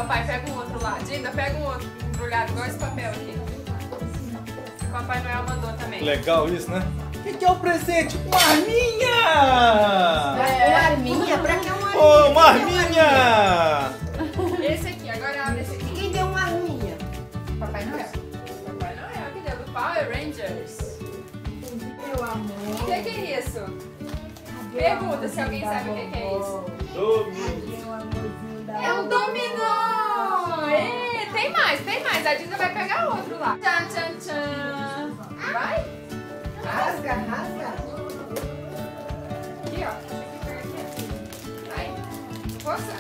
papai, pega um outro lá. Dinda, pega um outro embrulhado igual esse papel aqui. O Papai Noel mandou também. Legal isso, né? O que é o presente? Uma arminha! Uma arminha? Pra que uma arminha? Ô, uma arminha! Esse aqui, agora abre esse aqui. Quem deu uma arminha? Papai Noel. Papai Noel, que deu do Power Rangers. Meu amor. O que é isso? Pergunta se alguém sabe o que é isso. É um dominó! Tem mais. A Dinda vai pegar outro lá. Tchan, tchan, tchan. Vai? Rasga. Aqui, ó. Vai. Força.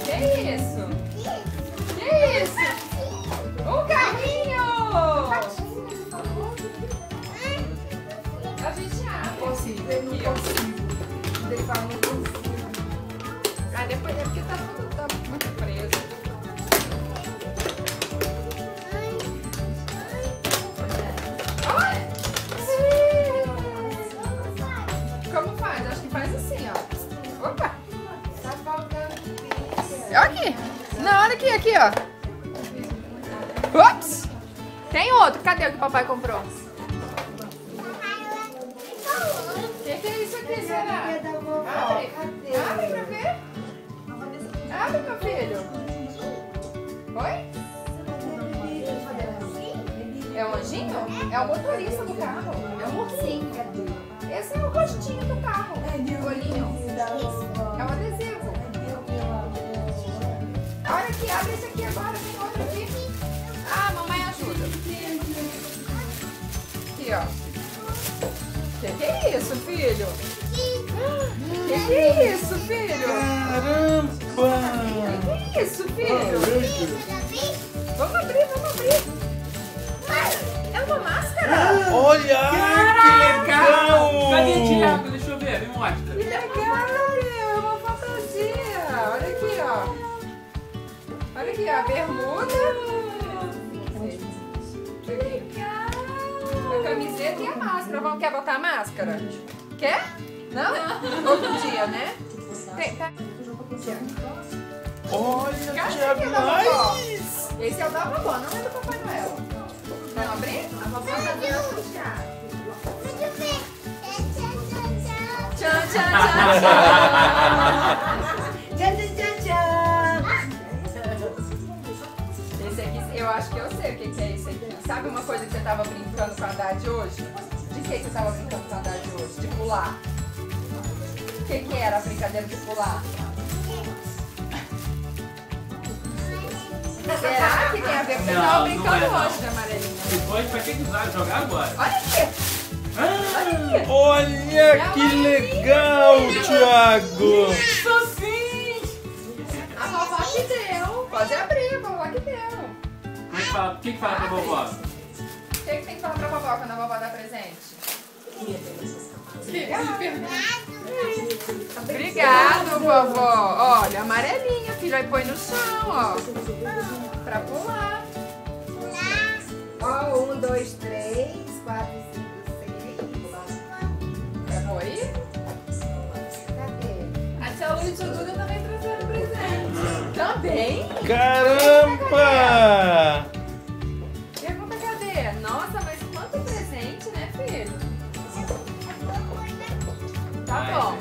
Que isso? Um carrinho! A gente abre. Possível, não Aqui, ó. consigo. Levar no consigo. Ah, depois é porque tá muito preso. Olha! Como faz? Acho que faz assim, ó. Opa! Tá faltando pizza. Aqui! Não, olha aqui, ó. Ups! Tem outro. Cadê o que o papai comprou? O que é isso aqui, será? Filha da vovó, Abre! cadê? Abre pra ver! Abre, meu filho! Oi? É um anjinho? É o motorista do carro. É um ursinho. Esse é o rostinho do carro. O olhinho. É um adesivo. Olha aqui, abre esse aqui agora. Tem outro aqui. Ah, mamãe ajuda. Aqui, ó. Que é isso, filho? Que é isso, filho? Caramba! Que é isso, filho? Vamos abrir. É uma máscara? Olha! Que legal! Cadê Tiago? Deixa eu ver, me mostra. Que legal, é uma fantasia. Olha aqui, ó. Olha aqui, ó, a bermuda. Que legal. A camiseta e a máscara. Quer botar a máscara? Quer? Não? Outro dia, né? Tá. Olha, Cadê Tiago, aqui da vovó? mais! Esse é o da vovó, não é do Papai Noel. Vamos abrir? A vovó tá dando puxar. Tchan, tchan, tchan. Esse aqui, eu acho que eu sei o que é esse aqui. Sabe uma coisa que você tava brincando com a Haddad hoje? De que você tava brincando com a Haddad hoje? De pular. O que era a brincadeira de pular? Será que tem a ver com o que você tava brincando hoje, de amarelinha? Depois, pra que vai jogar agora? Olha aqui! Olha aqui! Olha que legal, Thiago! Isso sim! A vovó que deu! Pode abrir, a vovó que deu! O que fala pra vovó? O que tem que falar pra vovó quando a vovó dá presente? Obrigado, vovó! Olha, amarelinha, filho, aí põe no chão, ó. Pra pular. Ó, 1, 2, 3, 4, 5, 6. Foi? Cadê? A tia Lu e o tio Duda também trouxeram presente. Também? Caramba! Pergunta cadê? Nossa, mas quanto presente, né, filho? Tá bom.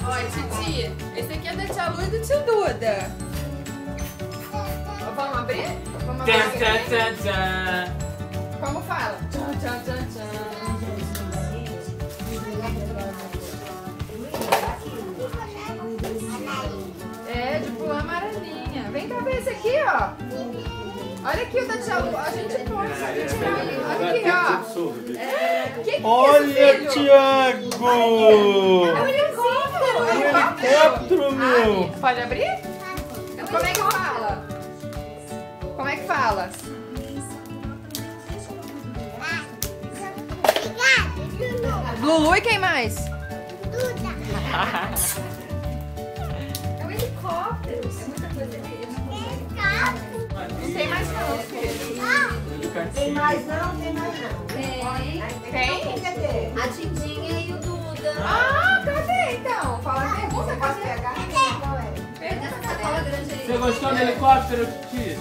Olha, Titi, esse aqui é da tia Lu e do tio Duda. Vamos abrir? Vamos abrir? Tchan, tchan, tchan, tchan. Como fala? Tchan, tchan, tchan, tchan. É, de pular amarelinha. Vem cá ver esse aqui, ó. Olha aqui o da tia Lu. A gente pode tirar ali. Olha aqui, ó. É, que é Olha, isso, filho? Thiago! É um helicóptero. Um helicóptero, meu! Abre. Pode abrir? Como é que fala? Como é que fala? Lulu e quem mais? É um helicóptero. É muita coisa. Não tem mais não, filho. Tem cantinho. mais não? Tem mais não. Tem? Cadê? A Tindinha e o Duda. Ah, cadê então? Fala, pergunta, Posso cadê? pegar? Qual é? Pega essa sacola grande aí. Você gostou do helicóptero, Titi?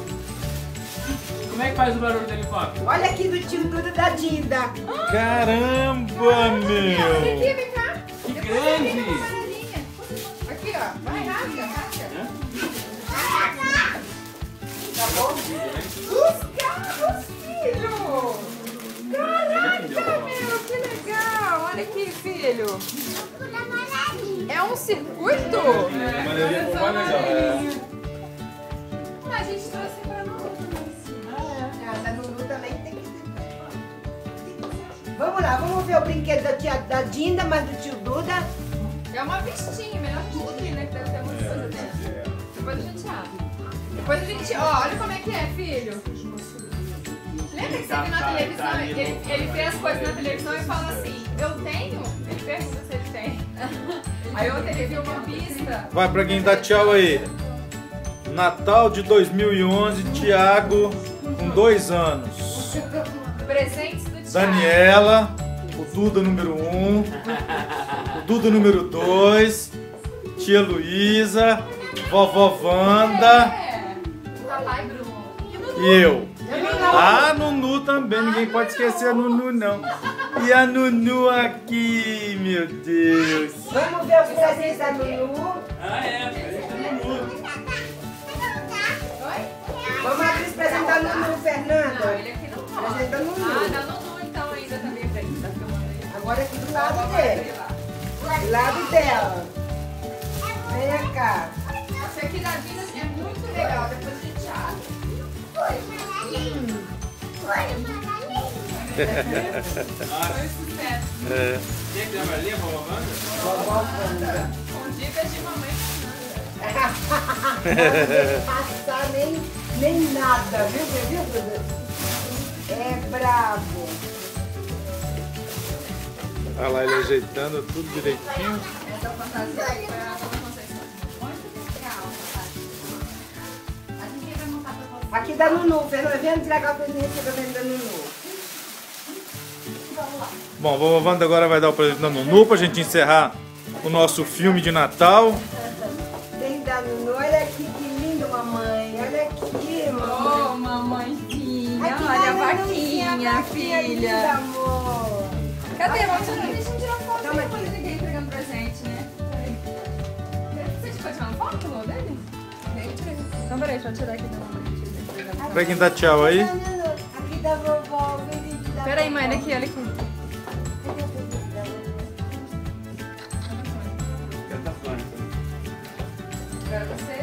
Como é que faz o barulho do helicóptero? Olha aqui do tio Duda da Dinda. Caramba, meu! Aqui, vem cá. Que Depois eu grande! tenho uma panelinha. Aqui, ó. Vai, rasga, rasga. Tá bom? Os carros, filho! Caraca, meu, que legal! Olha aqui, filho. É um circuito? A gente trouxe pra nós. A da Nunu também tem que ter. Vamos lá, vamos ver o brinquedo da Dinda, mas do tio Duda. É uma vestinha, melhor que isso aqui, né? Que deve ter muita coisa dentro. Depois a gente abre. Depois a gente. Ó, olha como é que é, filho. Lembra que você viu na televisão? Ele vê as coisas na televisão e fala assim: eu tenho? Ele pergunta se ele tem. Aí ontem ele viu uma pista. Vai pra quem dá tchau aí. Natal de 2011, Thiago com 2 anos. Presentes do Thiago. Daniela, o Duda número 1, o Duda número 2, tia Luísa, vovó Wanda É. Papai Bruno. e eu. A Nunu também, ninguém pode esquecer a Nunu não. E a Nunu aqui, meu Deus. Vamos ver os presentes da Nunu. Ah, é. Oi? Vamos abrir os presentes da Nunu, Não, Fernanda. ele aqui não mostra. Presente da Nunu. Ah, da Nunu então ainda também pra ele. Tá filmando aí. Agora aqui do lado Vamos abrir dele. lá. Do lado dela. Vem cá. Esse aqui da Vida é muito legal, depois a gente abre. Foi um sucesso. É. Quem que lembra ali, a vovó Wanda? Vovó Wanda. Com dicas de mamãe. Não passar nem nada, viu, Duda? É bravo. Olha lá ele ajeitando tudo direitinho. Essa fantasia aí foi a Dona Conceição. Muito legal, papai. A gente vai montar pra você. Aqui da Nunu, Fernanda, vem entregar o presente que eu tô vendo da Nunu. Vamos lá. Bom, a vovó Wanda agora vai dar o presente da Nunu pra gente encerrar o nosso filme de Natal. Tem da Nunu, olha aqui que lindo, mamãe. Olha aqui, mamãe. Oh, mamãezinha, Aqui olha a da Nunuzinha, vaquinha, vaquinha linda, filha. amor. Cadê? Vamos tirar, deixa eu tirar foto Toma aí quando aqui. ninguém entregando presente, né? Peraí. Você ficou tirando foto Lu, dele? Então peraí, deixa eu tirar aqui da mamãe. Pra quem dá tchau aí. Aqui da vovó, o presente da Peraí, mãe, vovó. olha aqui, olha aqui. Cadê o presente da vovó? Canta fã. Agora você.